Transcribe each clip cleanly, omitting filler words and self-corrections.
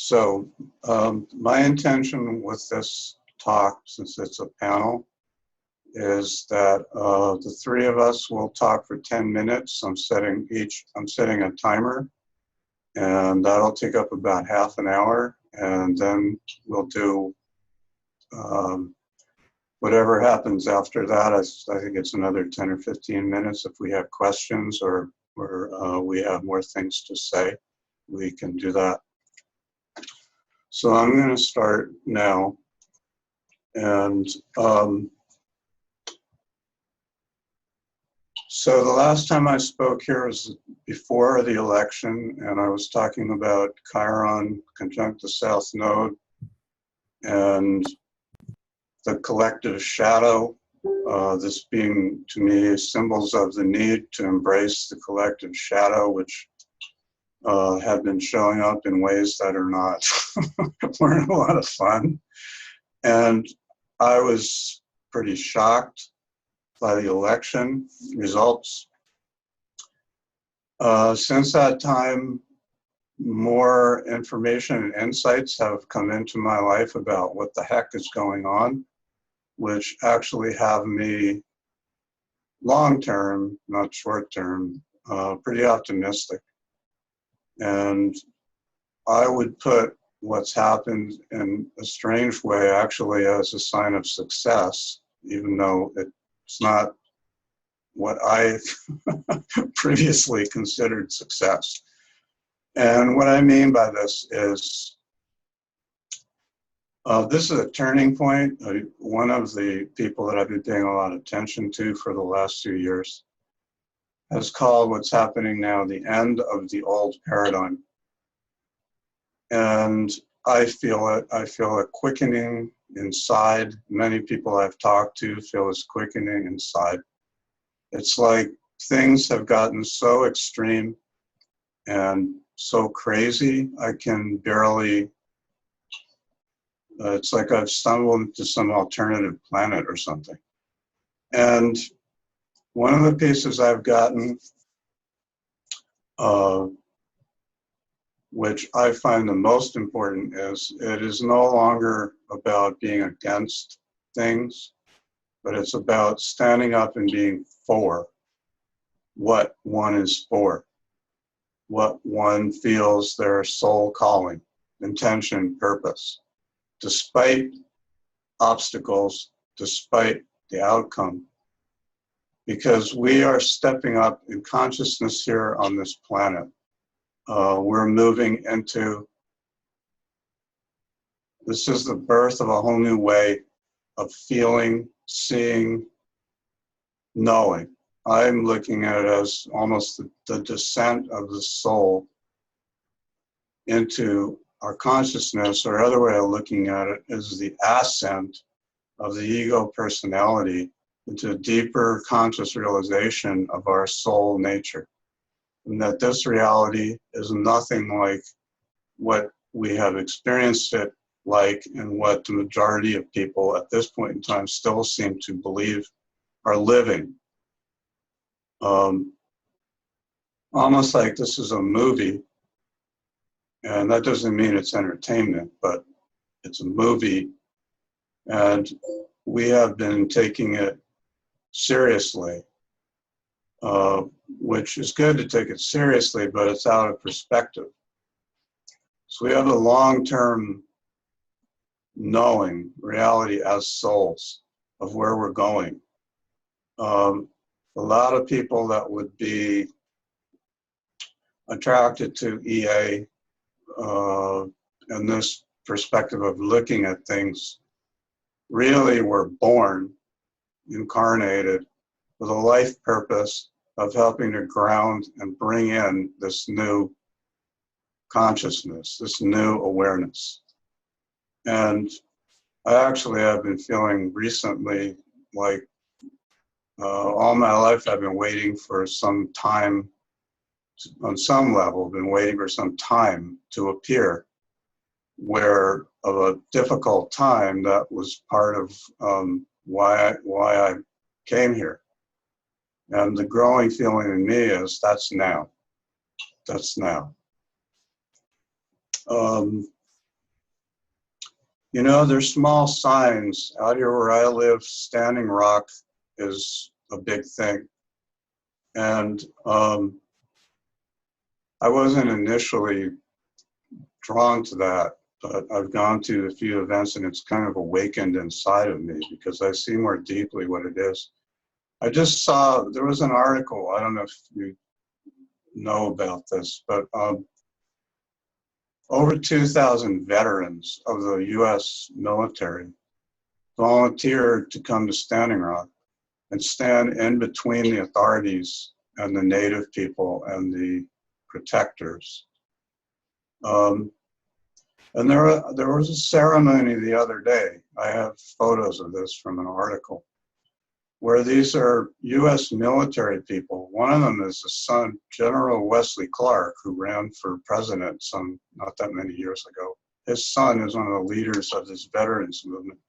So my intention with this talk, since it's a panel, is that the three of us will talk for 10 minutes. I'm setting a timer, and that'll take up about half an hour, and then we'll do whatever happens after that. I think it's another 10 or 15 minutes. If we have questions or we have more things to say, we can do that. So I'm going to start now. And so the last time I spoke here was before the election, and I was talking about Chiron conjunct the South Node and the collective shadow, this being, to me, symbols of the need to embrace the collective shadow, which had been showing up in ways that are not, weren't a lot of fun. And I was pretty shocked by the election results. Since that time, more information and insights have come into my life about what the heck is going on, which actually have me long-term, not short-term, pretty optimistic. And I would put what's happened in a strange way actually as a sign of success, even though it's not what I previously considered success. And what I mean by this is a turning point. One of the people that I've been paying a lot of attention to for the last few years has called what's happening now the end of the old paradigm. And I feel it. I feel a quickening inside. Many people I've talked to feel this quickening inside. It's like things have gotten so extreme and so crazy, I can barely, it's like I've stumbled into some alternative planet or something. And one of the pieces I've gotten, which I find the most important, is it is no longer about being against things, but it's about standing up and being for what one is for, what one feels their soul calling, intention, purpose, despite obstacles, despite the outcome. Because we are stepping up in consciousness here on this planet. We're moving into, this is the birth of a whole new way of feeling, seeing, knowing. I'm looking at it as almost the descent of the soul into our consciousness, or other way of looking at it is the ascent of the ego personality into a deeper conscious realization of our soul nature. And that this reality is nothing like what we have experienced it like, and what the majority of people at this point in time still seem to believe are living. Almost like this is a movie, and that doesn't mean it's entertainment, but it's a movie, and we have been taking it seriously, which is good to take it seriously, but it's out of perspective. So we have a long-term knowing, reality as souls of where we're going. A lot of people that would be attracted to EA and this perspective of looking at things really were born, incarnated, with a life purpose of helping to ground and bring in this new consciousness, this new awareness. And I actually have been feeling recently like all my life I've been waiting for some time, on some level, been waiting for some time to appear, where of a difficult time that was part of why I came here. And the growing feeling in me is that's now. That's now. You know, there's small signs. Out here where I live, Standing Rock is a big thing. And I wasn't initially drawn to that, but I've gone to a few events and it's kind of awakened inside of me because I see more deeply what it is. I just saw, there was an article, I don't know if you know about this, but over 2,000 veterans of the US military volunteered to come to Standing Rock and stand in between the authorities and the native people and the protectors. And there was a ceremony the other day, I have photos of this from an article, where these are US military people. One of them is the son, General Wesley Clark, who ran for president not that many years ago. His son is one of the leaders of this veterans movement.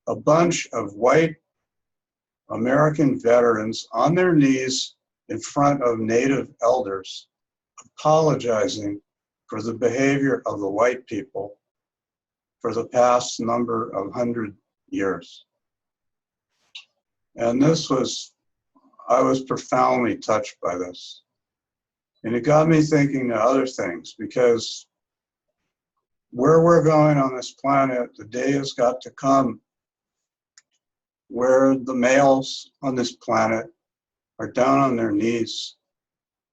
A bunch of white American veterans on their knees in front of native elders, apologizing for the behavior of the white people for the past number of 100 years. And I was profoundly touched by this. And it got me thinking of other things, because where we're going on this planet, the day has got to come where the males on this planet are down on their knees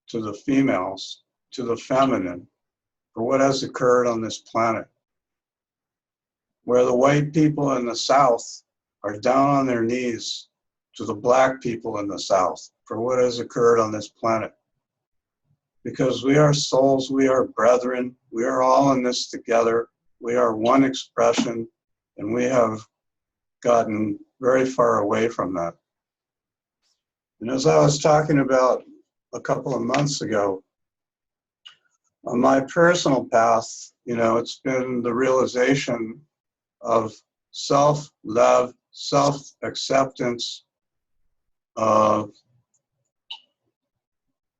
to the females, to the feminine, for what has occurred on this planet. Where the white people in the South are down on their knees to the black people in the South for what has occurred on this planet. Because we are souls, we are brethren, we are all in this together, we are one expression, and we have gotten very far away from that. And as I was talking about a couple of months ago, on my personal path, you know, it's been the realization of self-love, self-acceptance,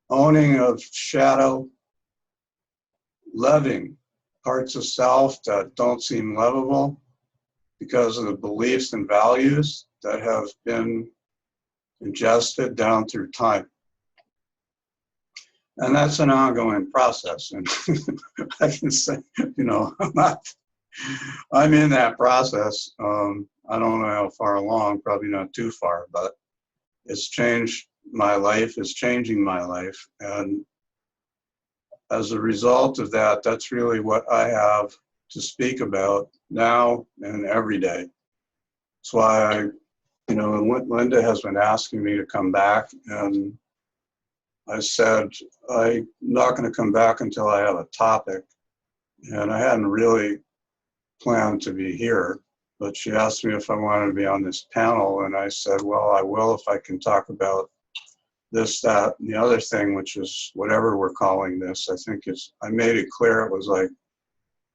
owning of shadow, loving parts of self that don't seem lovable because of the beliefs and values that have been ingested down through time. And that's an ongoing process. And I can say, you know, I'm in that process. I don't know how far along, probably not too far, but it's changed my life, it's changing my life. And as a result of that, that's really what I have to speak about now and every day. That's why you know, Linda has been asking me to come back, and I said, I'm not going to come back until I have a topic. And I hadn't really planned to be here, but she asked me if I wanted to be on this panel, and I said, well, I will if I can talk about this, that, and the other thing, which is whatever we're calling this. I made it clear it was like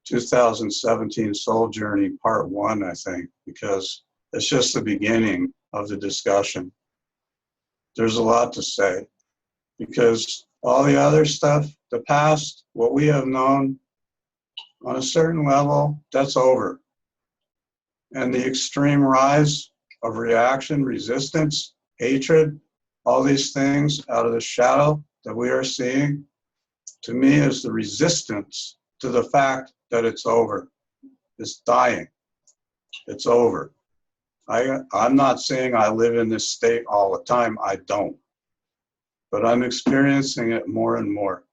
2017 Soul Journey Part 1, I think, because it's just the beginning of the discussion. There's a lot to say, because all the other stuff, the past, what we have known, on a certain level, that's over. And the extreme rise of reaction, resistance, hatred, all these things out of the shadow that we are seeing, to me is the resistance to the fact that it's over. It's dying. It's over. I'm not saying I live in this state all the time. I don't. But I'm experiencing it more and more.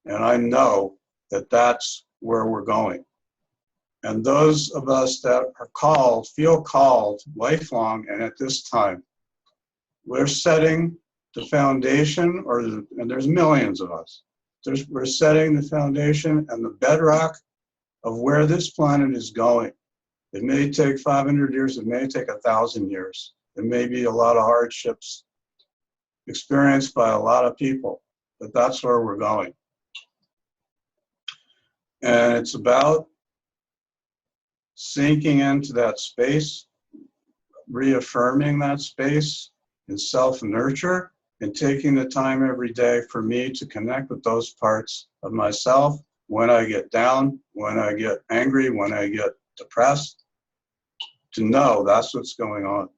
And I know that that's where we're going. And those of us that are called, feel called lifelong, and at this time, we're setting the foundation, and there's millions of us. We're setting the foundation and the bedrock of where this planet is going. It may take 500 years, it may take 1,000 years. It may be a lot of hardships experienced by a lot of people, but that's where we're going. And it's about sinking into that space, reaffirming that space in self-nurture, and taking the time every day for me to connect with those parts of myself when I get down, when I get angry, when I get depressed, to know that's what's going on.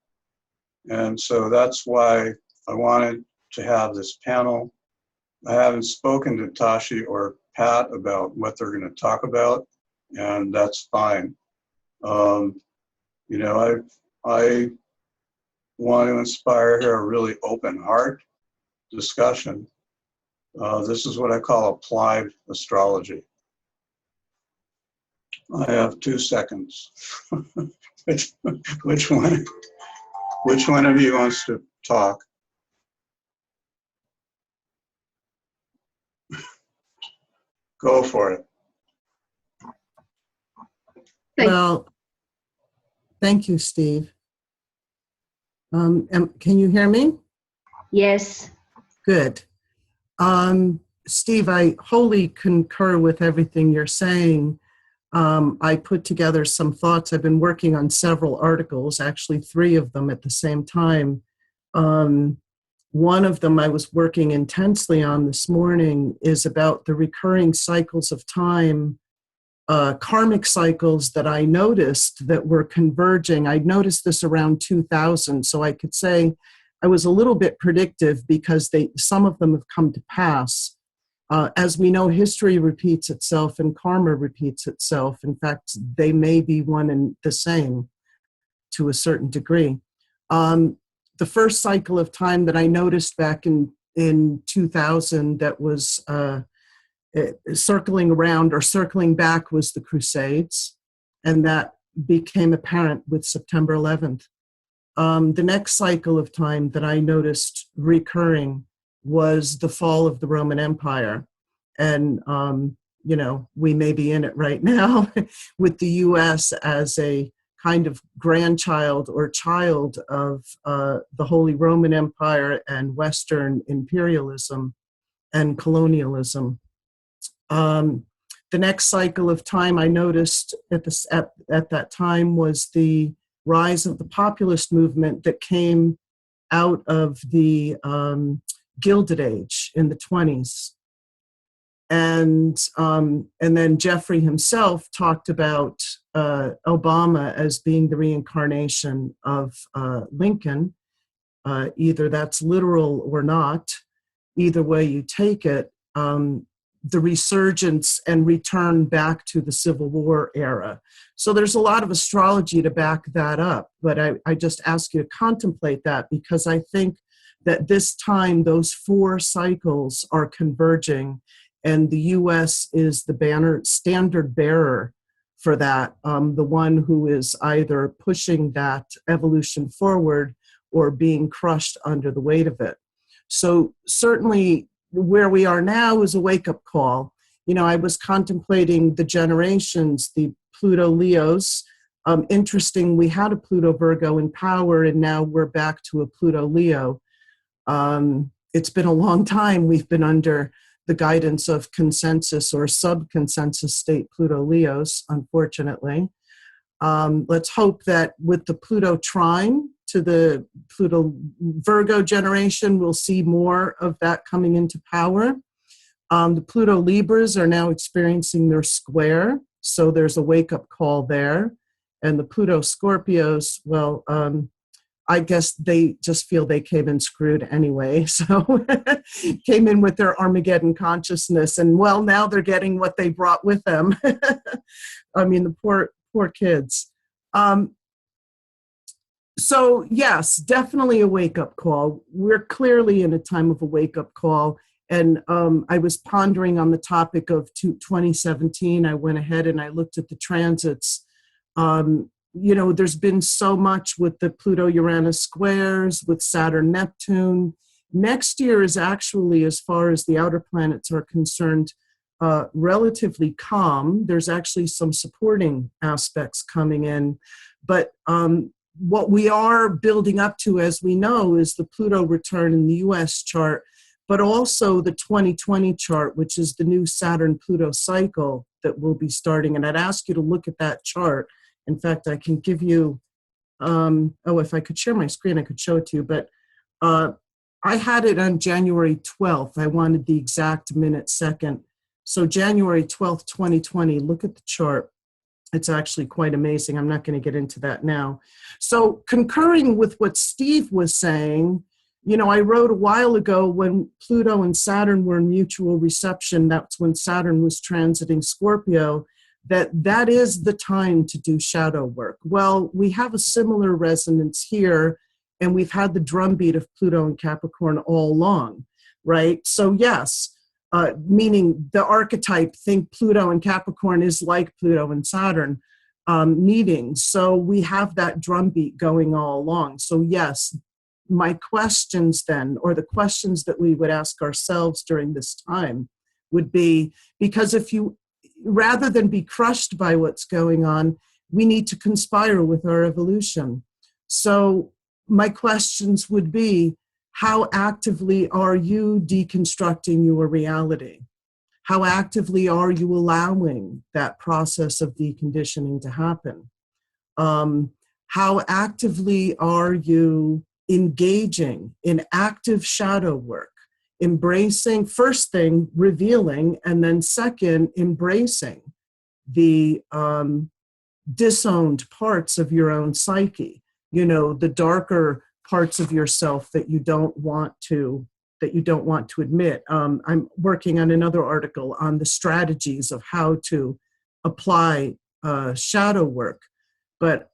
And so that's why I wanted to have this panel. I haven't spoken to Tashi or Pat about what they're going to talk about, and that's fine. You know, I want to inspire here a really open heart discussion. This is what I call applied astrology. I have 2 seconds. which one of you wants to talk? Go for it. Well, thank you, Steve. Can you hear me? Yes. Good. Steve, I wholly concur with everything you're saying. I put together some thoughts. I've been working on several articles, actually 3 of them at the same time. One of them I was working intensely on this morning is about the recurring cycles of time, karmic cycles that I noticed that were converging. I noticed this around 2000, so I could say I was a little bit predictive because some of them have come to pass. As we know, history repeats itself and karma repeats itself. In fact, they may be one and the same to a certain degree. The first cycle of time that I noticed back in 2000 that was circling around or circling back was the Crusades, and that became apparent with September 11th. The next cycle of time that I noticed recurring was the fall of the Roman Empire. And, you know, we may be in it right now with the U.S. as a kind of grandchild or child of the Holy Roman Empire and Western imperialism and colonialism. The next cycle of time I noticed at that time was the rise of the populist movement that came out of the Gilded Age in the 20s. And then Jeffrey himself talked about Obama as being the reincarnation of Lincoln. Either that's literal or not. Either way you take it, the resurgence and return back to the Civil War era. So there's a lot of astrology to back that up, but I just ask you to contemplate that because I think that this time those 4 cycles are converging, and the U.S. is the standard bearer for that, the one who is either pushing that evolution forward or being crushed under the weight of it. So certainly where we are now is a wake-up call. You know, I was contemplating the generations, the Pluto Leos. Interesting, we had a Pluto Virgo in power, and now we're back to a Pluto Leo. It's been a long time we've been under the guidance of consensus or sub-consensus state Pluto Leos, unfortunately. Let's hope that with the Pluto trine to the Pluto Virgo generation, we'll see more of that coming into power. The Pluto Libras are now experiencing their square, so there's a wake-up call there. And the Pluto Scorpios, well, I guess they just feel they came in screwed anyway. So came in with their Armageddon consciousness, and well, now they're getting what they brought with them. I mean, the poor kids. So yes, definitely a wake-up call. We're clearly in a time of a wake-up call. And I was pondering on the topic of 2017. I went ahead and I looked at the transits. You know, there's been so much with the Pluto-Uranus squares, with Saturn-Neptune. Next year is actually, as far as the outer planets are concerned, relatively calm. There's actually some supporting aspects coming in. But what we are building up to, as we know, is the Pluto return in the U.S. chart, but also the 2020 chart, which is the new Saturn-Pluto cycle that will be starting. And I'd ask you to look at that chart. In fact, I can give you, if I could share my screen, I could show it to you. But I had it on January 12th. I wanted the exact minute, second. So January 12th, 2020, look at the chart. It's actually quite amazing. I'm not going to get into that now. So concurring with what Steve was saying, you know, I wrote a while ago when Pluto and Saturn were in mutual reception, that's when Saturn was transiting Scorpio, that is the time to do shadow work. Well, we have a similar resonance here, and we've had the drumbeat of Pluto and Capricorn all along, right? So yes, meaning the archetype, think Pluto and Capricorn is like Pluto and Saturn meeting. So we have that drumbeat going all along. So yes, my questions then, or the questions that we would ask ourselves during this time would be, because if you, rather than be crushed by what's going on, we need to conspire with our evolution. So my questions would be, how actively are you deconstructing your reality? How actively are you allowing that process of deconditioning to happen? How actively are you engaging in active shadow work? Embracing, first thing, revealing, and then second, embracing the disowned parts of your own psyche, you know, the darker parts of yourself that you don't want to admit. I'm working on another article on the strategies of how to apply shadow work. But,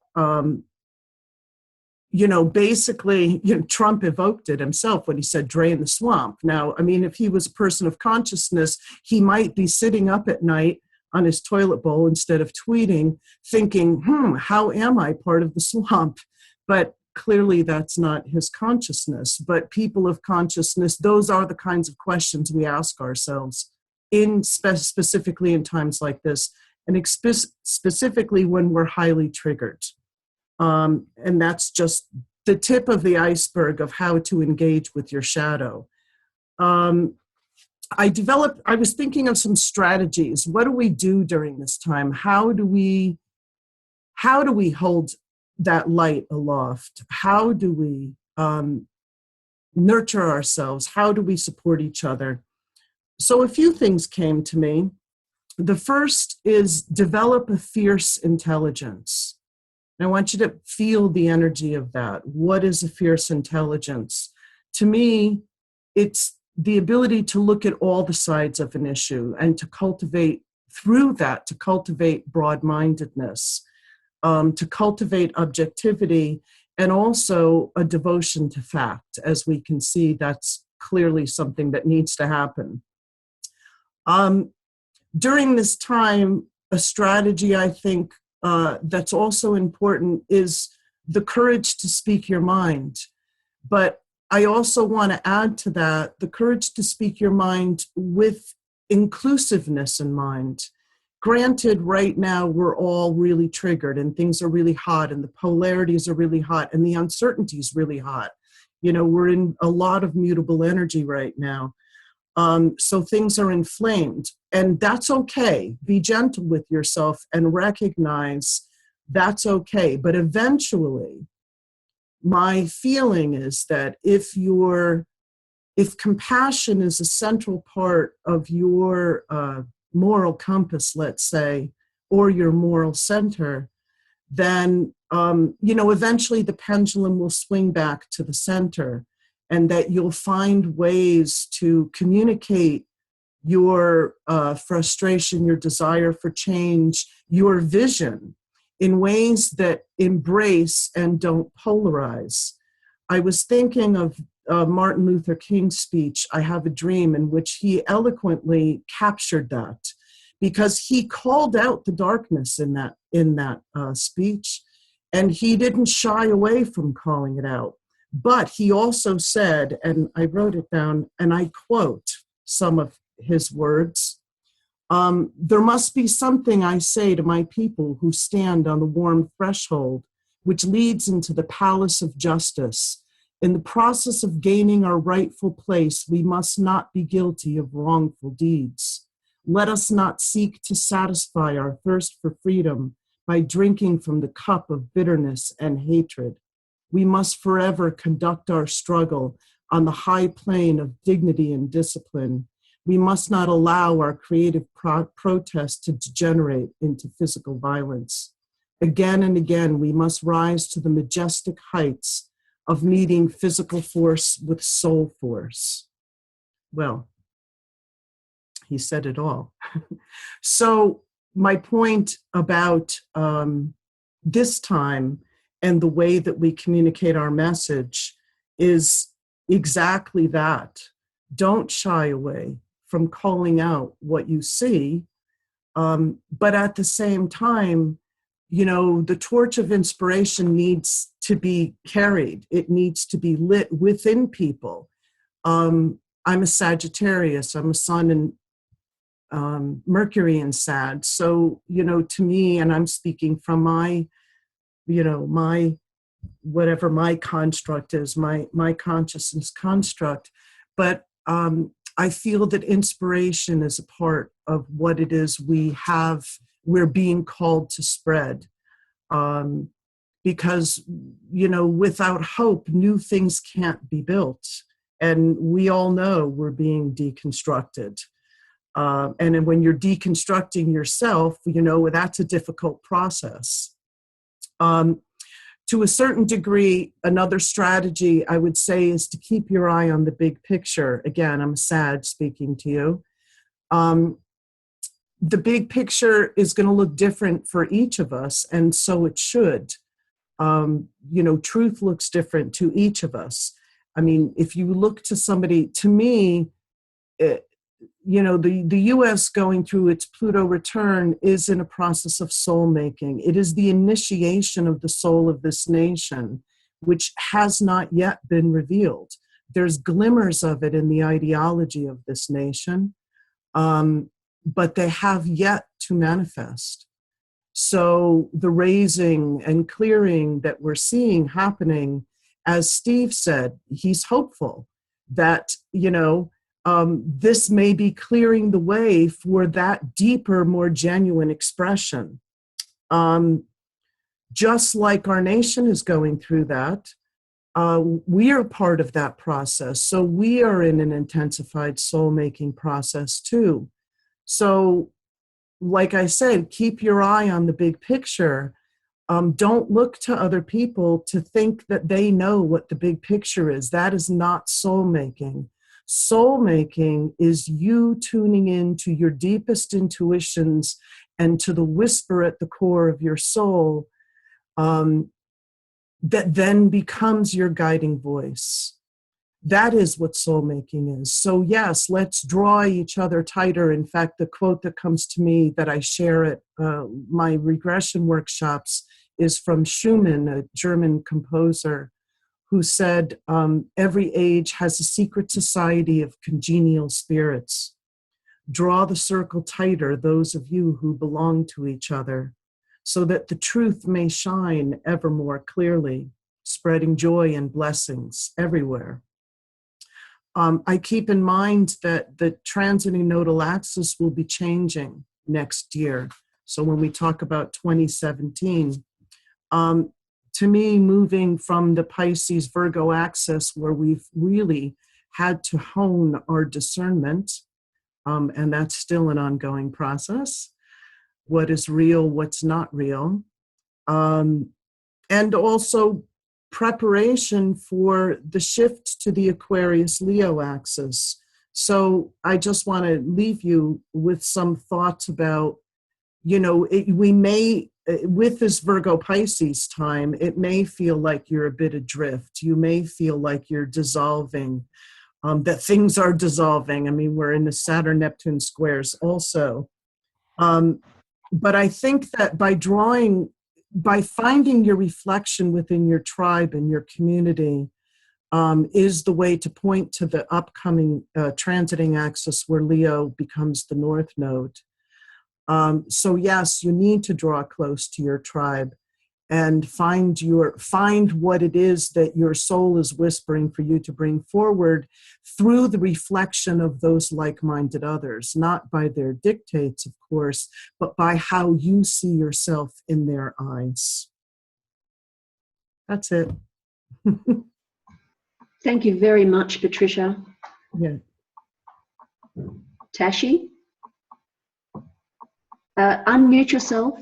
you know, basically, you know, Trump evoked it himself when he said, drain the swamp. Now, I mean, if he was a person of consciousness, he might be sitting up at night on his toilet bowl instead of tweeting, thinking, how am I part of the swamp? But clearly that's not his consciousness. But people of consciousness, those are the kinds of questions we ask ourselves specifically in times like this, and specifically when we're highly triggered. And that's just the tip of the iceberg of how to engage with your shadow. I was thinking of some strategies. What do we do during this time? How do we hold that light aloft? How do we nurture ourselves? How do we support each other? So a few things came to me. The first is develop a fierce intelligence. And I want you to feel the energy of that. What is a fierce intelligence? To me, it's the ability to look at all the sides of an issue and to cultivate broad-mindedness, to cultivate objectivity, and also a devotion to fact. As we can see, that's clearly something that needs to happen. During this time, a strategy I think that's also important is the courage to speak your mind. But I also want to add to that the courage to speak your mind with inclusiveness in mind. Granted, right now we're all really triggered and things are really hot and the polarities are really hot and the uncertainty is really hot. You know, we're in a lot of mutable energy right now. So things are inflamed, and that's okay. Be gentle with yourself and recognize that's okay. But eventually, my feeling is that if compassion is a central part of your moral compass, let's say, or your moral center, then, eventually the pendulum will swing back to the center, and that you'll find ways to communicate your frustration, your desire for change, your vision in ways that embrace and don't polarize. I was thinking of Martin Luther King's speech, I Have a Dream, in which he eloquently captured that, because he called out the darkness in that speech, and he didn't shy away from calling it out. But he also said, and I wrote it down, and I quote some of his words, there must be something I say to my people who stand on the warm threshold, which leads into the palace of justice. In the process of gaining our rightful place, we must not be guilty of wrongful deeds. Let us not seek to satisfy our thirst for freedom by drinking from the cup of bitterness and hatred. We must forever conduct our struggle on the high plane of dignity and discipline. We must not allow our creative protest to degenerate into physical violence. Again and again, we must rise to the majestic heights of meeting physical force with soul force. Well, he said it all. So my point about this time and the way that we communicate our message is exactly that. Don't shy away from calling out what you see, but at the same time, you know, the torch of inspiration needs to be carried. It needs to be lit within people. I'm a Sagittarius. I'm a sun and Mercury in Sag. So, you know, to me, and I'm speaking from my, you know, my, whatever my construct is, my consciousness construct. But I feel that inspiration is a part of what it is we're being called to spread. Because, you know, without hope, new things can't be built. And we all know we're being deconstructed. And when you're deconstructing yourself, you know, that's a difficult process. To a certain degree, another strategy I would say is to keep your eye on the big picture. Again, I'm sad speaking to you. The big picture is going to look different for each of us, and so it should. You know, truth looks different to each of us. I mean, if you look to somebody, to me, you know, the U.S. going through its Pluto return is in a process of soul making. It is the initiation of the soul of this nation, which has not yet been revealed. There's glimmers of it in the ideology of this nation, but they have yet to manifest. So the raising and clearing that we're seeing happening, as Steve said, he's hopeful that, you know, this may be clearing the way for that deeper, more genuine expression. Just like our nation is going through that, we are part of that process. So we are in an intensified soul-making process too. So, like I said, keep your eye on the big picture. Don't look to other people to think that they know what the big picture is. That is not soul-making. Soul-making is you tuning in to your deepest intuitions and to the whisper at the core of your soul that then becomes your guiding voice. That is what soul-making is. So yes, let's draw each other tighter. In fact, the quote that comes to me that I share at my regression workshops is from Schumann, a German composer, who said, every age has a secret society of congenial spirits. Draw the circle tighter, those of you who belong to each other, so that the truth may shine ever more clearly, spreading joy and blessings everywhere. I keep in mind that the transiting nodal axis will be changing next year. So when we talk about 2017, to me, moving from the Pisces Virgo axis, where we've really had to hone our discernment, and that's still an ongoing process, what is real, what's not real, and also preparation for the shift to the Aquarius Leo axis. So I just want to leave you with some thoughts about, you know, we may, with this Virgo Pisces time, it may feel like you're a bit adrift. You may feel like you're dissolving, that things are dissolving. I mean, we're in the Saturn-Neptune squares also. But I think that by finding your reflection within your tribe and your community is the way to point to the upcoming transiting axis where Leo becomes the north node. So yes, you need to draw close to your tribe and find what it is that your soul is whispering for you to bring forward through the reflection of those like-minded others, not by their dictates, of course, but by how you see yourself in their eyes. That's it. Thank you very much, Patricia. Yeah. Tashi, unmute yourself.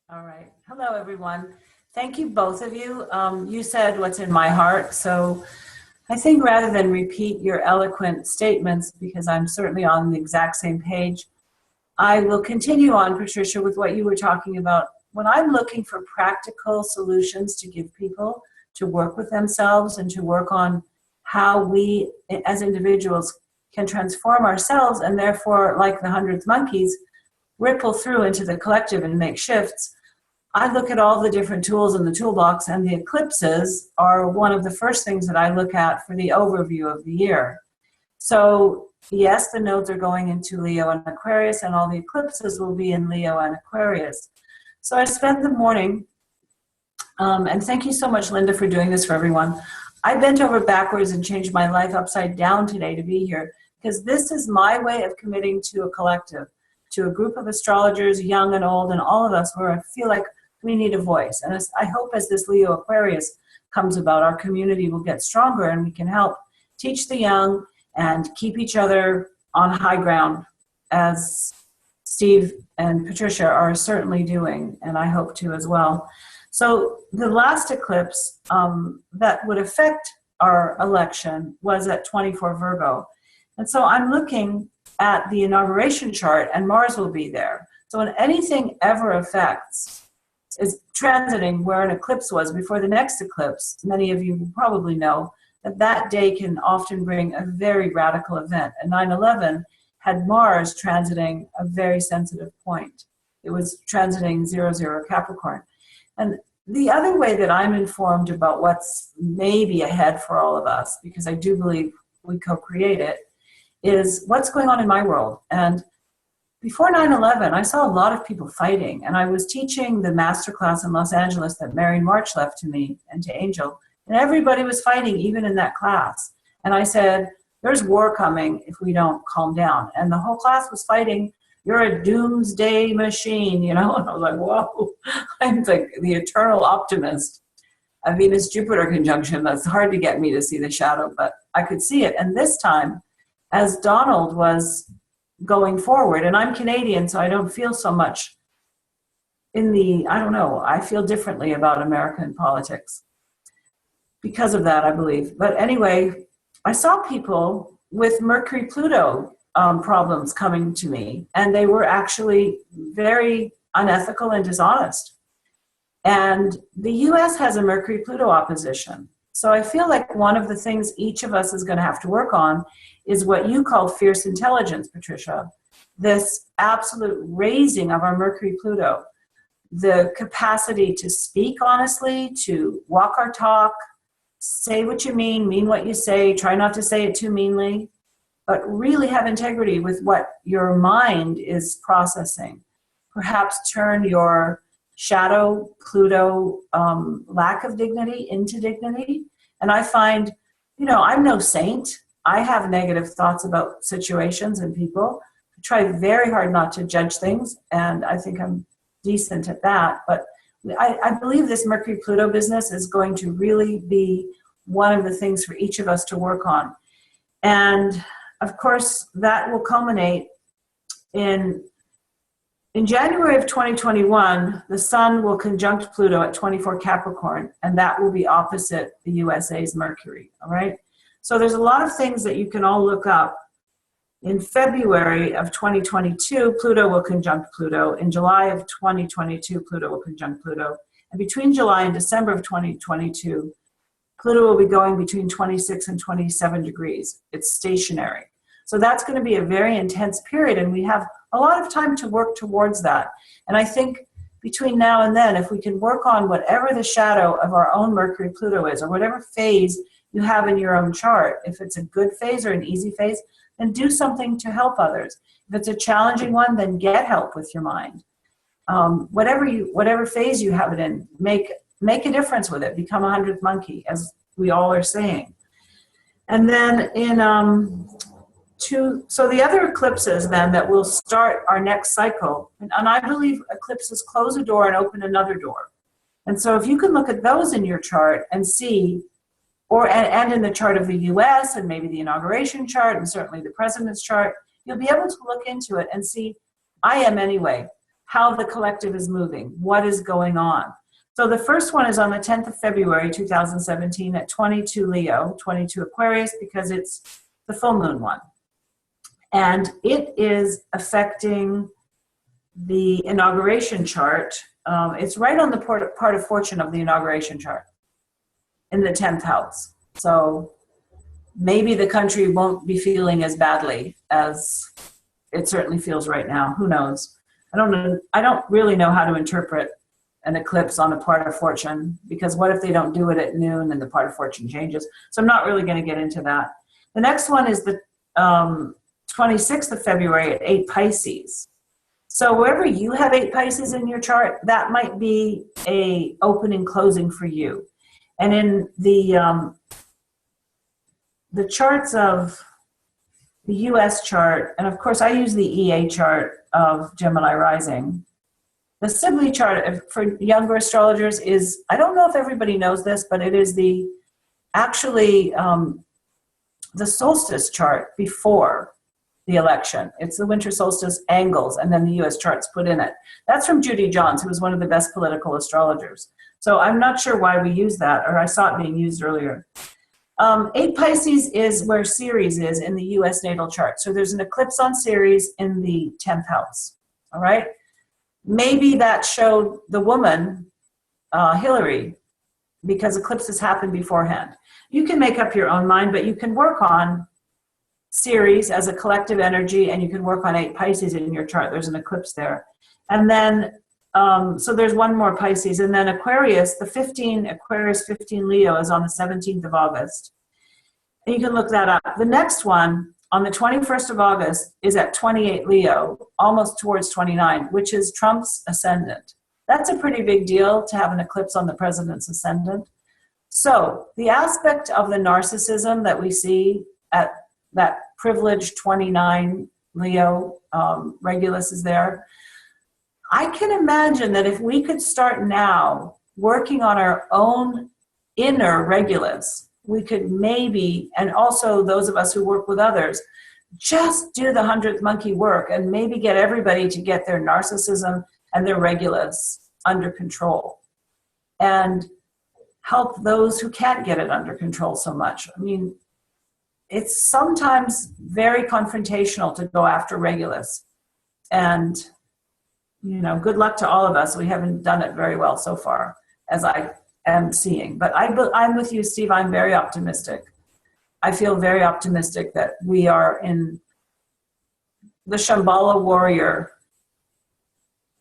All right. Hello, everyone. Thank you, both of you. You said what's in my heart. So I think rather than repeat your eloquent statements, because I'm certainly on the exact same page, I will continue on, Patricia, with what you were talking about. When I'm looking for practical solutions to give people to work with themselves and to work on how we as individuals can transform ourselves and therefore, like the 100th monkeys, ripple through into the collective and make shifts, I look at all the different tools in the toolbox, and the eclipses are one of the first things that I look at for the overview of the year. So yes, the nodes are going into Leo and Aquarius, and all the eclipses will be in Leo and Aquarius. So I spent the morning, and thank you so much, Linda, for doing this for everyone. I bent over backwards and changed my life upside down today to be here, because this is my way of committing to a collective, to a group of astrologers, young and old, and all of us, where I feel like we need a voice. And I hope as this Leo Aquarius comes about, our community will get stronger and we can help teach the young and keep each other on high ground, as Steve and Patricia are certainly doing, and I hope to as well. So the last eclipse that would affect our election was at 24 Virgo. And so I'm looking at the inauguration chart, and Mars will be there. So when anything ever affects, is transiting where an eclipse was before the next eclipse, many of you probably know that that day can often bring a very radical event. And 9/11 had Mars transiting a very sensitive point. It was transiting 00 Capricorn. And the other way that I'm informed about what's maybe ahead for all of us, because I do believe we co-create it, is what's going on in my world. And before 9/11, I saw a lot of people fighting, and I was teaching the masterclass in Los Angeles that Mary March left to me and to Angel, and everybody was fighting, even in that class. And I said, there's war coming if we don't calm down. And the whole class was fighting, you're a doomsday machine, you know? And I was like, whoa, I'm like the eternal optimist. A Venus-Jupiter conjunction, that's hard to get me to see the shadow, but I could see it. And this time, as Donald was going forward, and I'm Canadian, so I don't feel so much in the, I don't know, I feel differently about American politics because of that, I believe. But anyway, I saw people with Mercury-Pluto problems coming to me, and they were actually very unethical and dishonest. And the US has a Mercury-Pluto opposition. So I feel like one of the things each of us is going to have to work on is what you call fierce intelligence, Patricia. This absolute raising of our Mercury-Pluto, the capacity to speak honestly, to walk our talk, say what you mean what you say, try not to say it too meanly, but really have integrity with what your mind is processing. Perhaps turn your shadow Pluto lack of dignity into dignity. And I find, you know, I'm no saint. I have negative thoughts about situations and people. I try very hard not to judge things, and I think I'm decent at that. But I believe this Mercury-Pluto business is going to really be one of the things for each of us to work on. And of course, that will culminate in January of 2021, the Sun will conjunct Pluto at 24 Capricorn, and that will be opposite the USA's Mercury, all right? So there's a lot of things that you can all look up. In February of 2022, Pluto will conjunct Pluto. In July of 2022, Pluto will conjunct Pluto. And between July and December of 2022, Pluto will be going between 26 and 27 degrees. It's stationary. So that's going to be a very intense period, and we have a lot of time to work towards that. And I think between now and then, if we can work on whatever the shadow of our own Mercury-Pluto is, or whatever phase you have in your own chart, if it's a good phase or an easy phase, then do something to help others. If it's a challenging one, then get help with your mind. Whatever phase you have it in, make a difference with it. Become a 100th monkey, as we all are saying. And then so the other eclipses then that will start our next cycle, and I believe eclipses close a door and open another door. And so if you can look at those in your chart and see and in the chart of the US and maybe the inauguration chart and certainly the president's chart, you'll be able to look into it and see, I am anyway, how the collective is moving, what is going on. So the first one is on the 10th of February, 2017 at 22 Leo, 22 Aquarius, because it's the full moon one. And it is affecting the inauguration chart. It's right on the part of fortune of the inauguration chart in the 10th house. So maybe the country won't be feeling as badly as it certainly feels right now. Who knows? I don't really know how to interpret an eclipse on the part of fortune, because what if they don't do it at noon and the part of fortune changes? So I'm not really going to get into that. The next one is the 26th of February at 8 Pisces. So wherever you have 8 Pisces in your chart, that might be a open and closing for you. And in the charts of the US chart, and of course I use the EA chart of Gemini rising. The Sibley chart for younger astrologers is, I don't know if everybody knows this, but it is the solstice chart before the election. It's the winter solstice angles, and then the US chart's put in it. That's from Judy Johns, who was one of the best political astrologers. So I'm not sure why we use that, or I saw it being used earlier. 8 Pisces is where Ceres is in the US natal chart. So there's an eclipse on Ceres in the 10th house, all right? Maybe that showed the woman, Hillary, because eclipses happen beforehand. You can make up your own mind, but you can work on Ceres as a collective energy, and you can work on 8 Pisces in your chart. There's an eclipse there. And then, so there's one more Pisces. And then Aquarius, Aquarius 15 Leo is on the 17th of August. And you can look that up. The next one, on the 21st of August, is at 28 Leo, almost towards 29, which is Trump's ascendant. That's a pretty big deal to have an eclipse on the president's ascendant. So the aspect of the narcissism that we see at that privileged 29 Leo, Regulus is there. I can imagine that if we could start now working on our own inner Regulus, we could maybe, and also those of us who work with others, just do the 100th monkey work and maybe get everybody to get their narcissism and their Regulus under control and help those who can't get it under control so much. I mean, it's sometimes very confrontational to go after Regulus. And, you know, good luck to all of us. We haven't done it very well so far, as I am seeing. But I'm with you, Steve. I'm very optimistic. I feel very optimistic that we are in the Shambhala warrior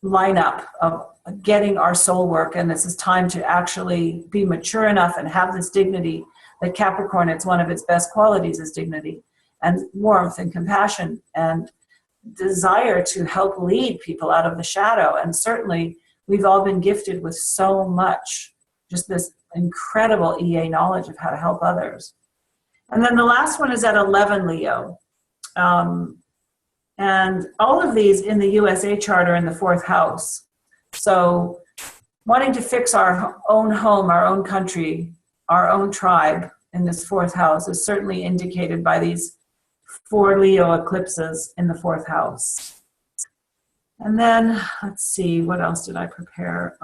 lineup of getting our soul work. And this is time to actually be mature enough and have this dignity that Capricorn, it's one of its best qualities is dignity and warmth and compassion and desire to help lead people out of the shadow. And certainly we've all been gifted with so much, just this incredible EA knowledge of how to help others. And then the last one is at 11 Leo. And all of these in the USA chart are in the 4th house. So wanting to fix our own home, our own country, our own tribe in this 4th house is certainly indicated by these 4 Leo eclipses in the 4th house. And then, let's see, what else did I prepare?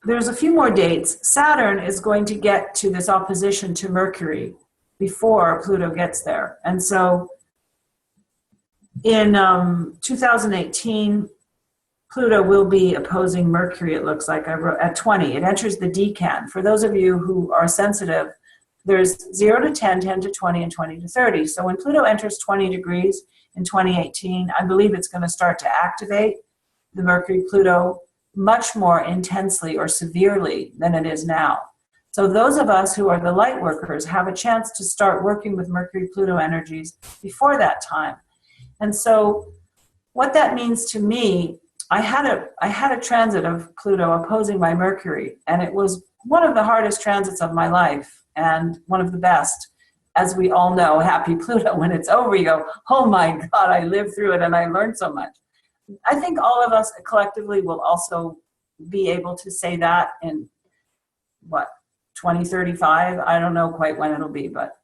There's a few more dates. Saturn is going to get to this opposition to Mercury before Pluto gets there. And so in 2018, Pluto will be opposing Mercury, it looks like. I wrote at 20. It enters the decan. For those of you who are sensitive, there's 0 to 10, 10 to 20, and 20 to 30. So when Pluto enters 20 degrees in 2018, I believe it's going to start to activate the Mercury-Pluto much more intensely or severely than it is now. So those of us who are the light workers have a chance to start working with Mercury-Pluto energies before that time. And so what that means to me, I had a transit of Pluto opposing my Mercury, and it was one of the hardest transits of my life and one of the best. As we all know, happy Pluto, when it's over, you go, oh my God, I lived through it and I learned so much. I think all of us collectively will also be able to say that what, 2035? I don't know quite when it'll be, but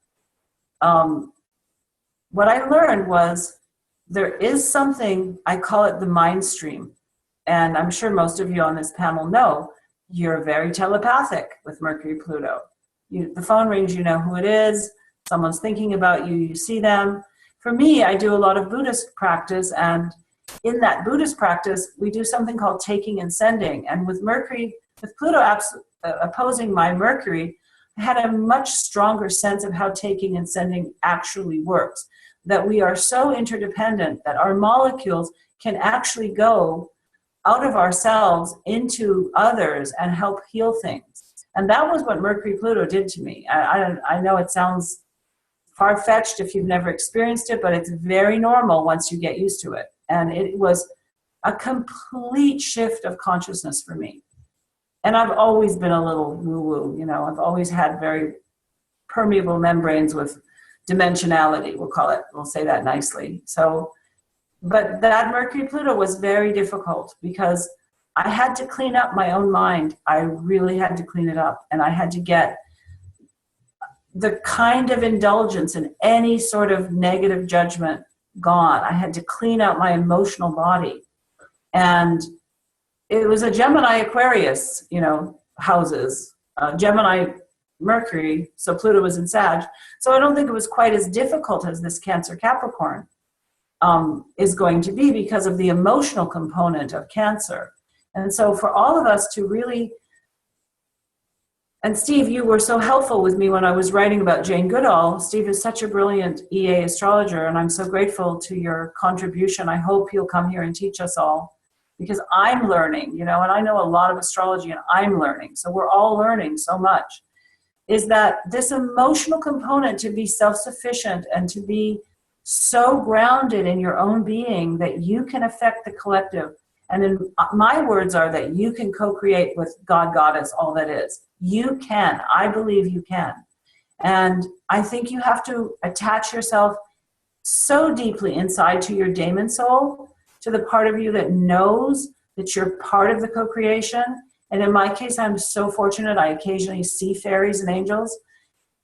what I learned was there is something, I call it the mind stream. And I'm sure most of you on this panel know, you're very telepathic with Mercury, Pluto. The phone rings, you know who it is, someone's thinking about you, you see them. For me, I do a lot of Buddhist practice, and in that Buddhist practice, we do something called taking and sending. And with Mercury, with Pluto opposing my Mercury, I had a much stronger sense of how taking and sending actually works. That we are so interdependent that our molecules can actually go out of ourselves into others and help heal things. And that was what Mercury Pluto did to me. I know it sounds far-fetched if you've never experienced it, but it's very normal once you get used to it. And it was a complete shift of consciousness for me. And I've always been a little woo-woo, you know, I've always had very permeable membranes with dimensionality, we'll say that nicely. So, but that Mercury Pluto was very difficult because I had to clean up my own mind. I really had to clean it up, and I had to get the kind of indulgence in any sort of negative judgment gone. I had to clean out my emotional body. And it was a Gemini Aquarius, you know, houses, Gemini Mercury, so Pluto was in Sag. So I don't think it was quite as difficult as this Cancer Capricorn is going to be because of the emotional component of Cancer. And so for all of us to really, and Steve, you were so helpful with me when I was writing about Jane Goodall. Steve is such a brilliant EA astrologer, and I'm so grateful to your contribution. I hope you'll come here and teach us all, because I'm learning, you know, and I know a lot of astrology and I'm learning. So we're all learning so much. Is that this emotional component to be self-sufficient and to be so grounded in your own being that you can affect the collective. And in my words are that you can co-create with God, Goddess, all that is. You can. I believe you can. And I think you have to attach yourself so deeply inside to your daemon soul, to the part of you that knows that you're part of the co-creation. And in my case, I'm so fortunate. I occasionally see fairies and angels.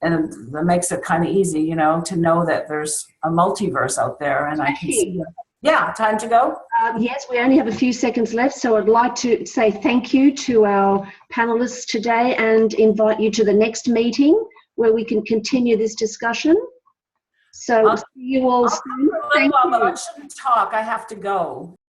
And that makes it kind of easy, you know, to know that there's a multiverse out there and I can see them. Yeah, time to go? Yes, we only have a few seconds left, so I'd like to say thank you to our panelists today and invite you to the next meeting where we can continue this discussion. So see you all soon. Thank you. I shouldn't talk. I have to go.